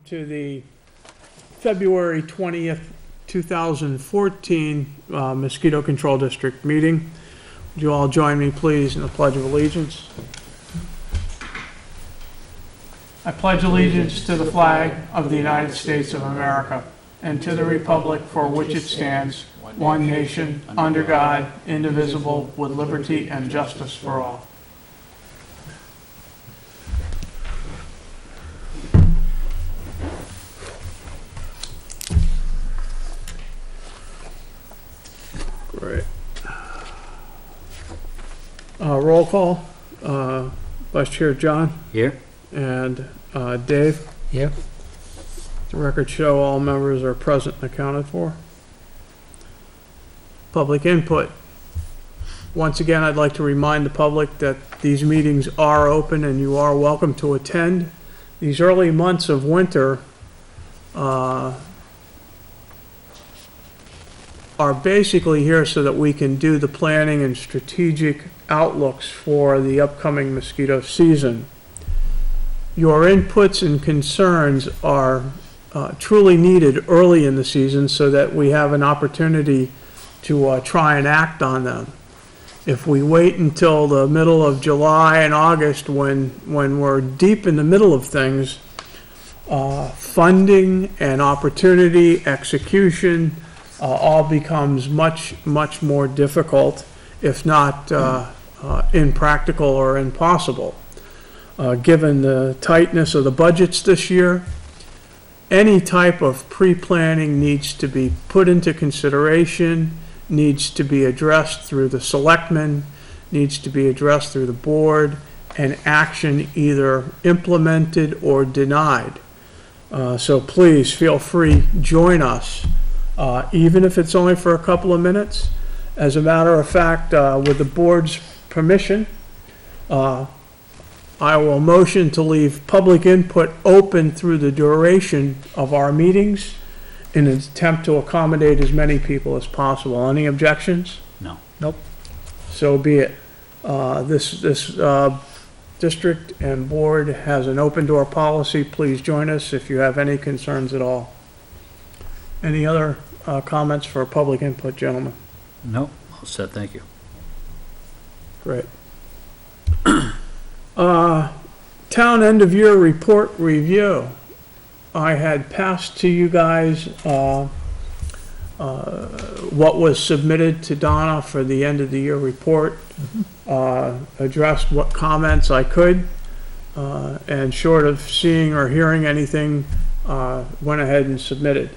to the February 20th, 2014 Mosquito Control District meeting. Would you all join me, please, in the Pledge of Allegiance? I pledge allegiance to the flag of the United States of America and to the republic for which it stands, one nation, under God, indivisible, with liberty and justice for all. Great. Roll call. Vice Chair John. Here. And Dave. Here. The record show all members are present and accounted for. Public input. Once again, I'd like to remind the public that these meetings are open and you are welcome to attend. These early months of winter are basically here so that we can do the planning and strategic outlooks for the upcoming mosquito season. Your inputs and concerns are truly needed early in the season so that we have an opportunity to try and act on them. If we wait until the middle of July and August when we're deep in the middle of things, funding and opportunity, execution, all becomes much more difficult, if not impractical or impossible. Given the tightness of the budgets this year, any type of pre-planning needs to be put into consideration, needs to be addressed through the selectmen, needs to be addressed through the board, and action either implemented or denied. So please feel free, join us. Even if it's only for a couple of minutes. As a matter of fact, with the board's permission, I will motion to leave public input open through the duration of our meetings in an attempt to accommodate as many people as possible. Any objections? No. Nope. So be it. This district and board has an open door policy. Please join us if you have any concerns at all. Any other comments for public input, gentlemen? No. All set. Thank you. Great. Town end of year report review. I had passed to you guys what was submitted to Donna for the end of the year report. Addressed what comments I could, and short of seeing or hearing anything, went ahead and submitted.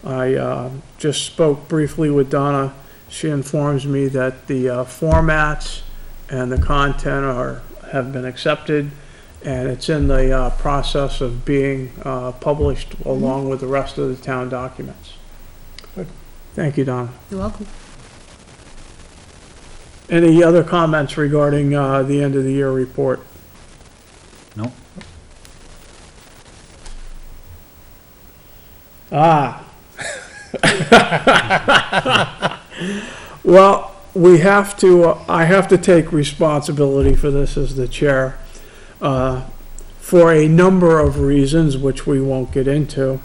I just spoke briefly with Donna. She informs me that the formats and the content have been accepted, and it's in the process of being published along with the rest of the town documents. Good. Thank you, Donna. You're welcome. Any other comments regarding the end of the year report? No. Well, I have to take responsibility for this as the chair, for a number of reasons, which we won't get into.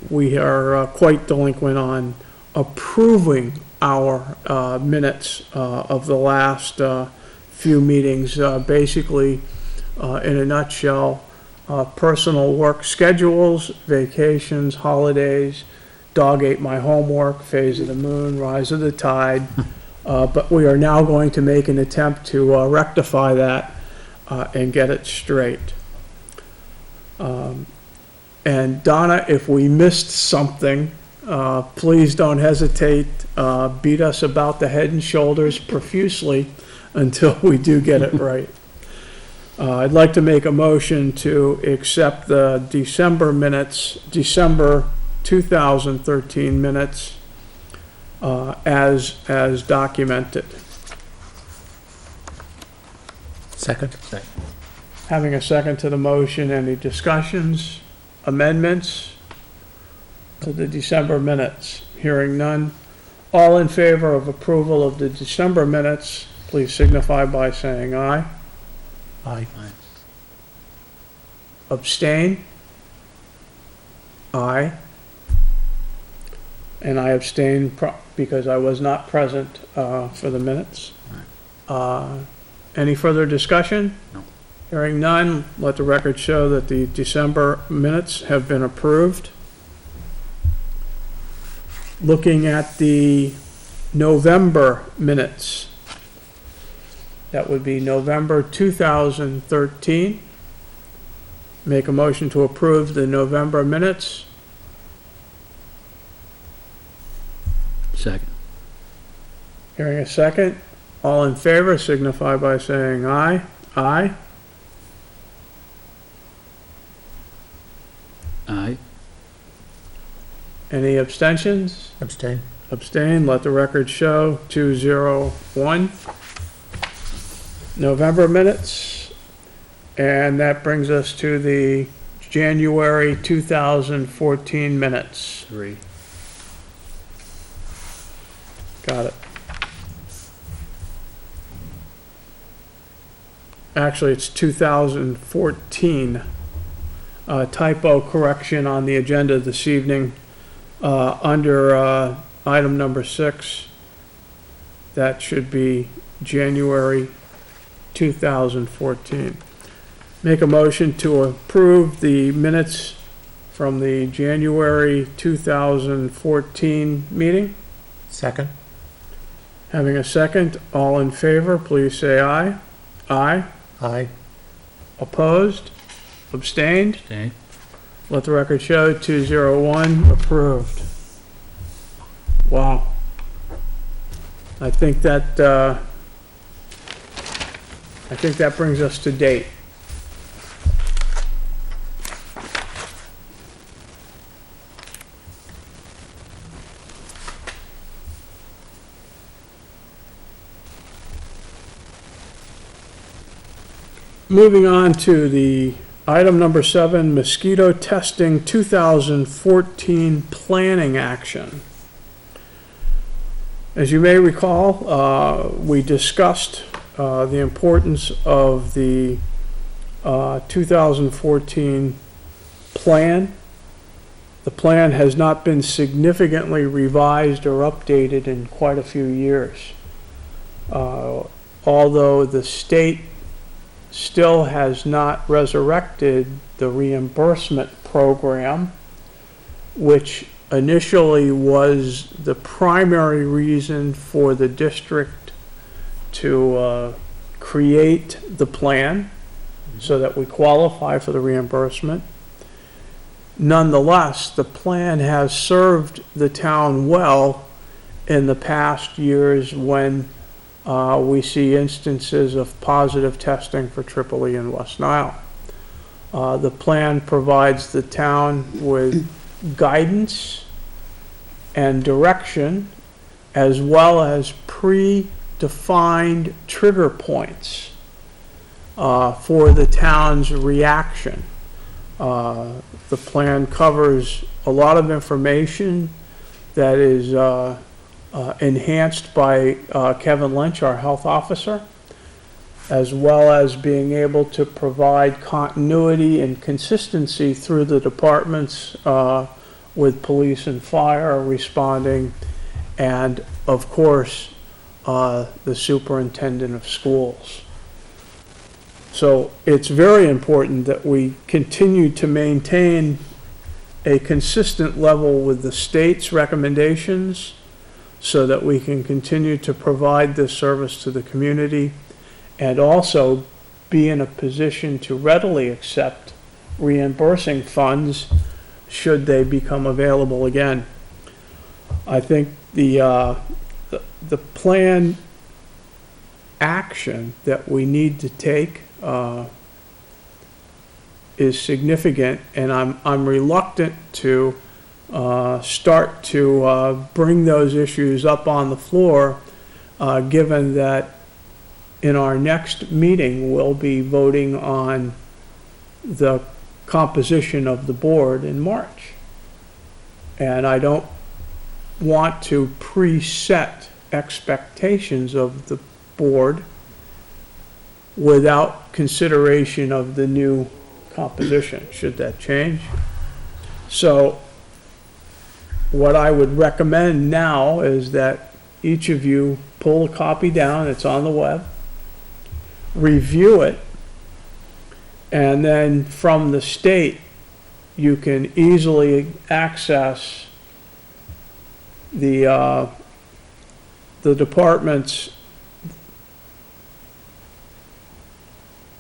We are quite delinquent on approving our minutes of the last few meetings. Basically, in a nutshell, personal work schedules, vacations, holidays, dog ate my homework, phase of the moon, rise of the tide. But we are now going to make an attempt to rectify that and get it straight. And Donna, if we missed something, please don't hesitate. Beat us about the head and shoulders profusely until we do get it right. I'd like to make a motion to accept the December 2013 minutes as documented. Second. Having a second to the motion, any discussions, amendments to the December minutes? Hearing none. All in favor of approval of the December minutes, please signify by saying aye. Aye. Abstain? Aye. And I abstain because I was not present for the minutes. Any further discussion? No. Hearing none, let the record show that the December minutes have been approved. Looking at the November minutes, that would be November 2013. Make a motion to approve the November minutes. Second. Hearing a second. All in favor signify by saying aye. Aye. Aye. Any abstentions? Abstain. Abstain. Let the record show 201. November minutes. And that brings us to the January 2014 minutes. 3. Got it. Actually, it's 2014. Typo correction on the agenda this evening. Under item number 6, that should be January 2014. Make a motion to approve the minutes from the January 2014 meeting. Second. Having a second, all in favor, please say aye. Aye. Aye. Opposed? Abstained? Abstain. Let the record show 201 approved. Wow. I think that brings us to date. Moving on to the item number 7, mosquito testing 2014 planning action. As you may recall, we discussed the importance of the 2014 plan. The plan has not been significantly revised or updated in quite a few years. Although the state still has not resurrected the reimbursement program, which initially was the primary reason for the district to create the plan so that we qualify for the reimbursement. Nonetheless, the plan has served the town well in the past years when we see instances of positive testing for Triple E and West Nile. The plan provides the town with guidance and direction, as well as pre-defined trigger points for the town's reaction. The plan covers a lot of information that is enhanced by Kevin Lynch, our health officer, as well as being able to provide continuity and consistency through the departments with police and fire responding, and of course the superintendent of schools. So it's very important that we continue to maintain a consistent level with the state's recommendations so that we can continue to provide this service to the community and also be in a position to readily accept reimbursing funds should they become available again. I think the plan action that we need to take is significant, and I'm reluctant to start to bring those issues up on the floor, given that in our next meeting we'll be voting on the composition of the board in March. And I don't want to preset expectations of the board without consideration of the new composition, should that change. So what I would recommend now is that each of you pull a copy down, it's on the web, review it, and then from the state, you can easily access the department's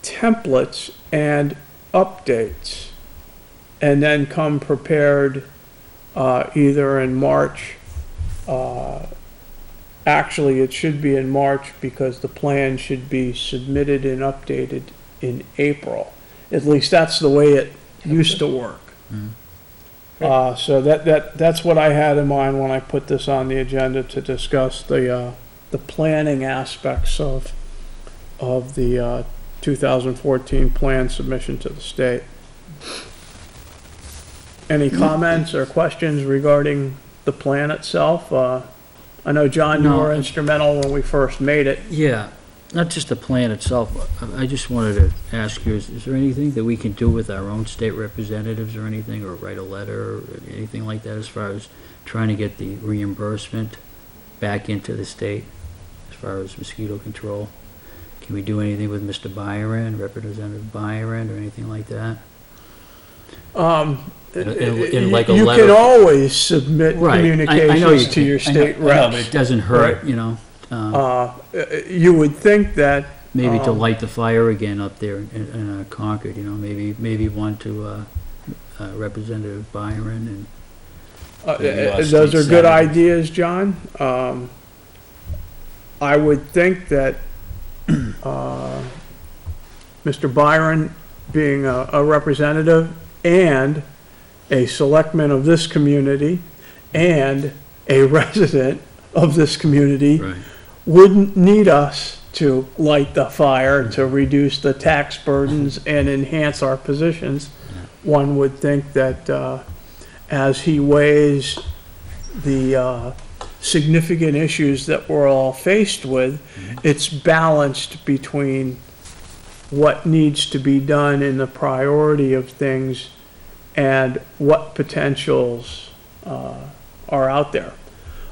templates and updates, and then come prepared either in March. Actually, it should be in March because the plan should be submitted and updated in April. At least that's the way it used to work. So that's what I had in mind when I put this on the agenda to discuss the planning aspects of the 2014 plan submission to the state. Any comments or questions regarding the plan itself? I know, John, you No. were instrumental when we first made it. Yeah, not just the plan itself. I just wanted to ask you, is there anything that we can do with our own state representatives or anything, or write a letter or anything like that as far as trying to get the reimbursement back into the state as far as mosquito control? Can we do anything with Mr. Byron, Representative Byron, or anything like that? In like a You letter. can always submit Right. I know you communications to can. your state I know, reps. but it doesn't hurt, Right. you know? You would think that. Maybe to light the fire again up there in Concord, you know, maybe one to Representative Byron and maybe our Those state are good senator. ideas, John. I would think that Mr. Byron, being a representative and a selectman of this community and a resident of this community, right. wouldn't need us to light the fire to reduce the tax burdens and enhance our positions. One would think that as he weighs the significant issues that we're all faced with, it's balanced between what needs to be done in the priority of things and what potentials are out there.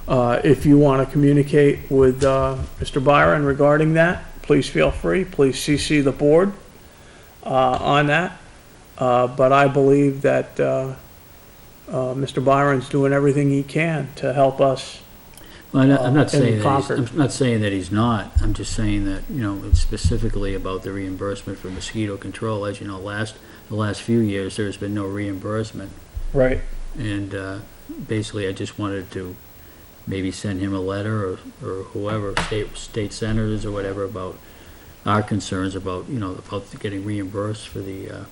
If you want to communicate with Mr. Byron regarding that, please feel free. Please CC the board on that. But I believe that Mr. Byron's doing everything he can to help us. Well, I'm not in saying that Concord. I'm not saying that he's not. I'm just saying that, you know, it's specifically about the reimbursement for mosquito control. As you know, the last few years, there's been no reimbursement. Right. And basically, I just wanted to maybe send him a letter or whoever, state senators or whatever, about our concerns about, you know, about getting reimbursed for the,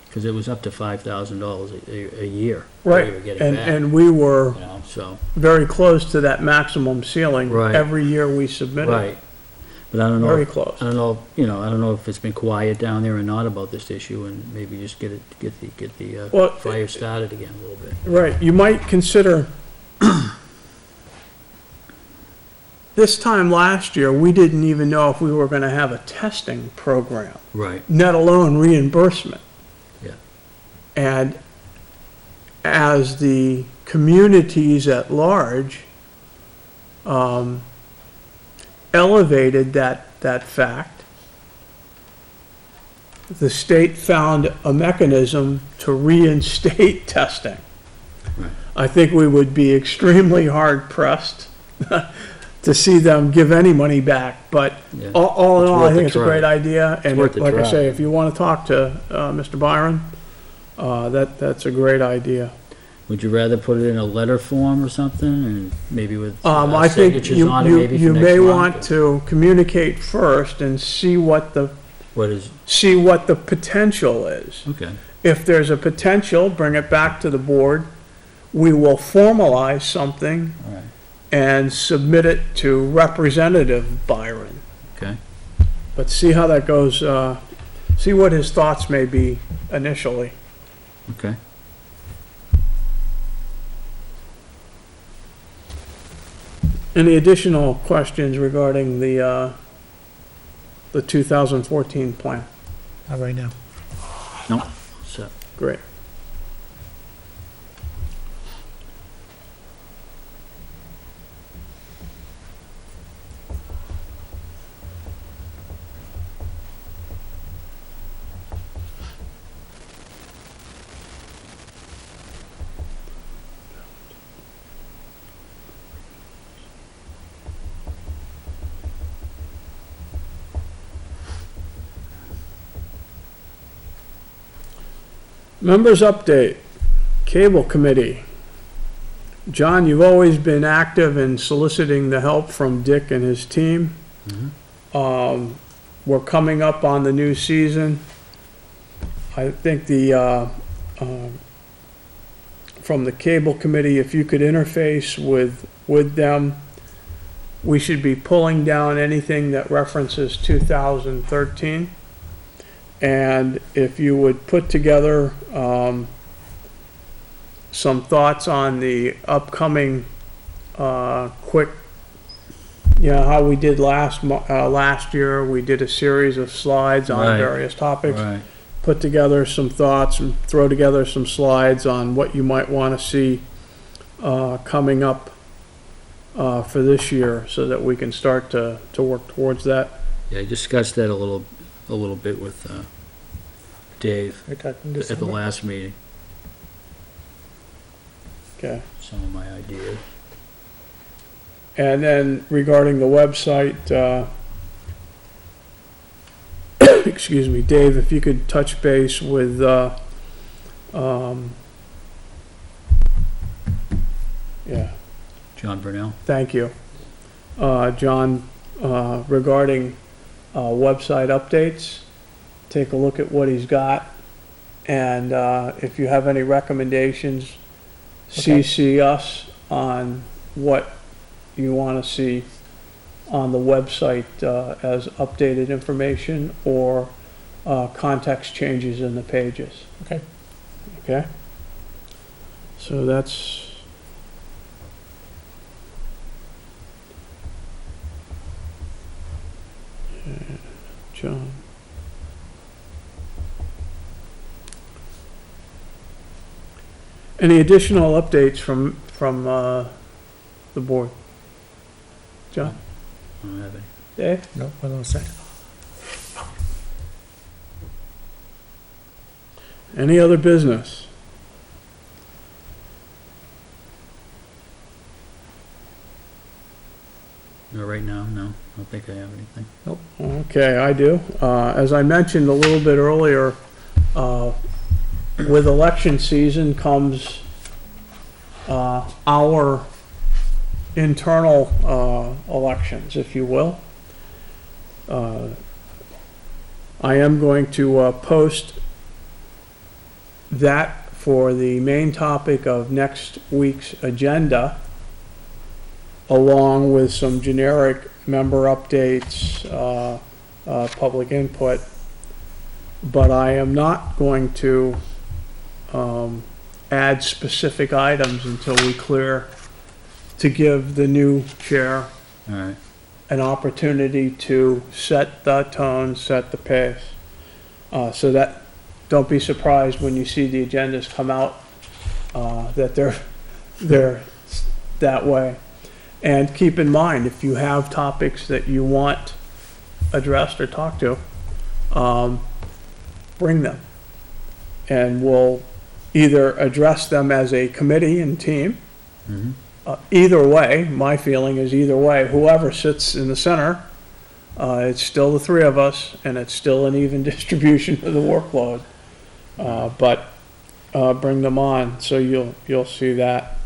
because it was up to $5,000 a year. Right. We were getting And, back, and we were you know, so, very close to that maximum ceiling Right. every year we submitted. right. But I don't know. Very close. I don't know, you know, I don't know if it's been quiet down there or not about this issue, and maybe just get the Well, fire started again a little bit. Right, you might consider, this time last year, we didn't even know if we were gonna have a testing program, Right, let alone reimbursement. yeah, And as the communities at large, elevated that fact, the state found a mechanism to reinstate testing. right. I think we would be extremely hard pressed to see them give any money back, but Yeah. all in It's all, I worth think a it's a try. great idea. And worth a like I try. say, if you want to talk to Mr. Byron, that's a great idea. Would you rather put it in a letter form or something, and maybe with I think signatures you, on it, you, maybe for you next may month, want or to communicate first and see what the potential is. Okay, If there's a potential, bring it back to the board. We will formalize something all right, and submit it to Representative Byron. okay. But see how that goes, see what his thoughts may be initially. Okay. Any additional questions regarding the 2014 plan? Not right now. No, so, Great. Members update, Cable Committee. John, you've always been active in soliciting the help from Dick and his team. We're coming up on the new season. I think from the Cable Committee, if you could interface with them, we should be pulling down anything that references 2013. And if you would put together some thoughts on the upcoming quick, how we did last year, we did a series of slides on Right. various topics. Right. Put together some thoughts and throw together some slides on what you might want to see coming up for this year, so that we can start to work towards that. Yeah, I discussed that a little bit with Dave We're talking at the December. last meeting, Okay. some of my ideas. And then regarding the website, excuse me, Dave, if you could touch base with, yeah, John Burnell? thank you. John, regarding website updates, take a look at what he's got. And if you have any recommendations, Okay. CC us on what you want to see on the website as updated information or context changes in the pages. Okay. Okay? So that's... John. Any additional updates from the board? John? I don't have any. Dave? No, hold on a second. Any other business? No, right now, no. I don't think I have anything. Okay, I do. As I mentioned a little bit earlier, with election season comes our internal elections, if you will. I am going to post that for the main topic of next week's agenda, along with some generic member updates, public input. But I am not going to add specific items until we clear, to give the new chair All right. an opportunity to set the tone, set the pace. So that, don't be surprised when you see the agendas come out, that they're that way. And keep in mind, if you have topics that you want addressed or talked to, bring them. And we'll either address them as a committee and team. Mm-hmm. Either way, my feeling is either way, whoever sits in the center, it's still the three of us, and it's still an even distribution of the workload. But bring them on, so you'll see that.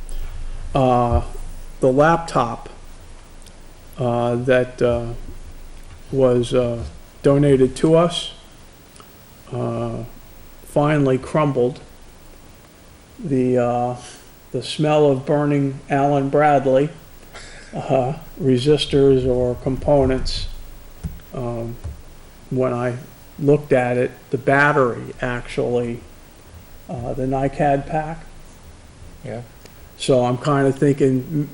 The laptop that was donated to us finally crumbled. The smell of burning Allen Bradley resistors or components, when I looked at it, the battery actually, the NiCad pack. Yeah. So I'm kind of thinking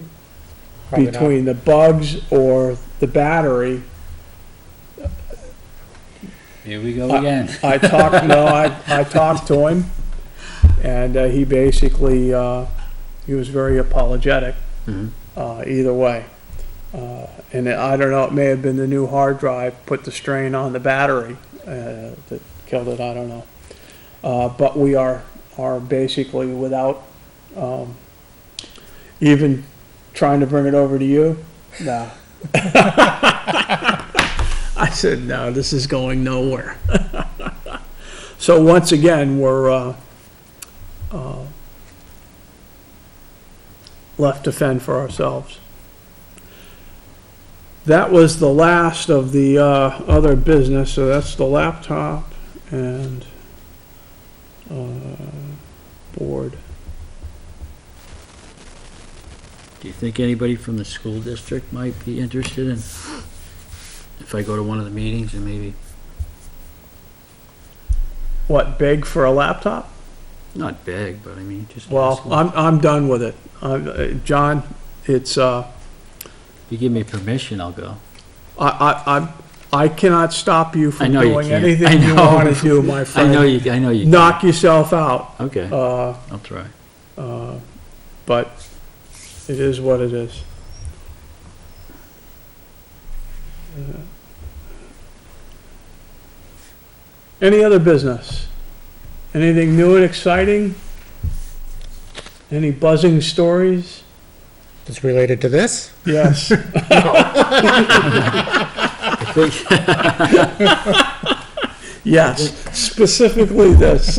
Probably not. between the bugs or the battery. Here we go again. I talked to him, and he basically, he was very apologetic, Mhm. either way. And I don't know, it may have been the new hard drive put the strain on the battery, that killed it, I don't know. But we are basically without, even trying to bring it over to you. No. I said, no, this is going nowhere. So once again, we're left to fend for ourselves. That was the last of the other business, so that's the laptop and board. Do you think anybody from the school district might be interested in, if I go to one of the meetings and maybe, What, beg for a laptop? not beg, but I mean, just Well, ask them. I'm done with it. John, it's, If you give me permission, I'll go. I cannot stop you I from know you doing can't. anything I you know. want to do, my I friend. know you. Knock yourself out. Okay, Uh, I'll try. but it is what it is. Any other business? Anything new and exciting? Any buzzing stories? It's related to this? Yes. I think, Yes, specifically this.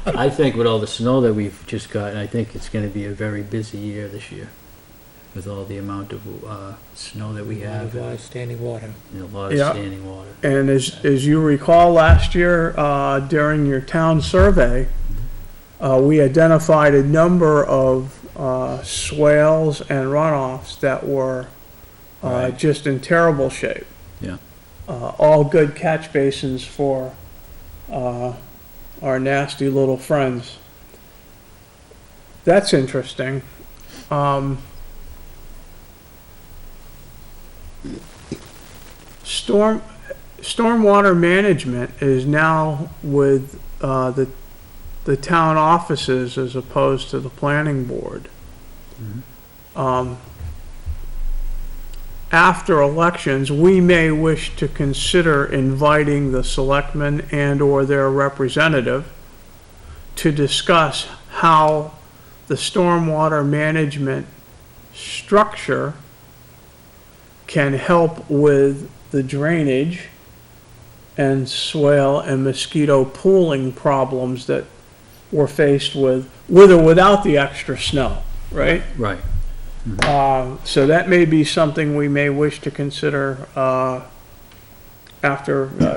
I think with all the snow that we've just got, I think it's gonna be a very busy year this year. With all the amount of, snow that we have Standing water. and a lot of Yeah. standing water. And as you recall, last year, during your town survey, we identified a number of swales and runoffs that were Right. just in terrible shape. Yeah. All good catch basins for our nasty little friends. That's interesting. Stormwater management is now with the town offices as opposed to the planning board. After elections, we may wish to consider inviting the selectmen and/or their representative to discuss how the stormwater management structure can help with the drainage and swale and mosquito pooling problems that we're faced with or without the extra snow, right? Right. So that may be something we may wish to consider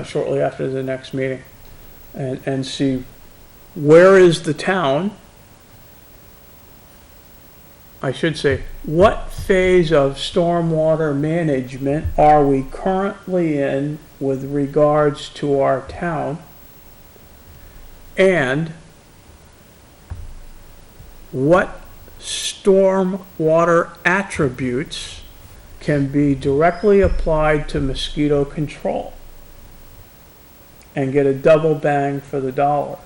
shortly after the next meeting, and see where is the town. I should say, what phase of stormwater management are we currently in with regards to our town? And what stormwater attributes can be directly applied to mosquito control and get a double bang for the dollar?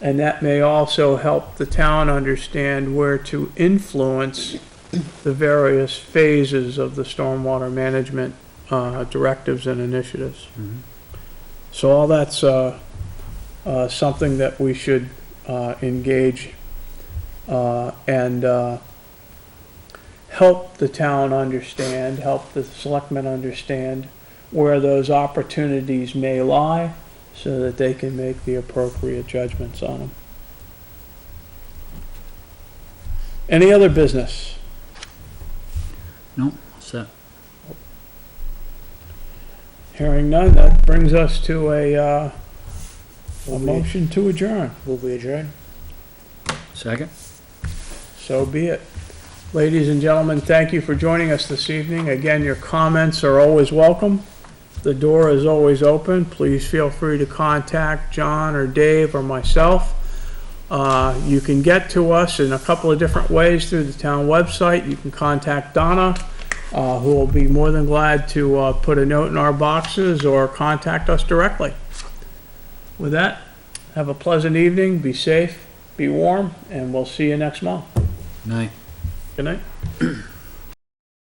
And that may also help the town understand where to influence the various phases of the stormwater management directives and initiatives. So all that's something that we should engage and help the town understand, help the selectmen understand where those opportunities may lie, so that they can make the appropriate judgments on them. Any other business? No, set. Hearing none, that brings us to a motion to adjourn. Will we adjourn? Second? So be it. Ladies and gentlemen, thank you for joining us this evening. Again, your comments are always welcome. The door is always open. Please feel free to contact John or Dave or myself. You can get to us in a couple of different ways through the town website. You can contact Donna, who will be more than glad to put a note in our boxes, or contact us directly. With that, have a pleasant evening, be safe, be warm, and we'll see you next month. Night. Good night.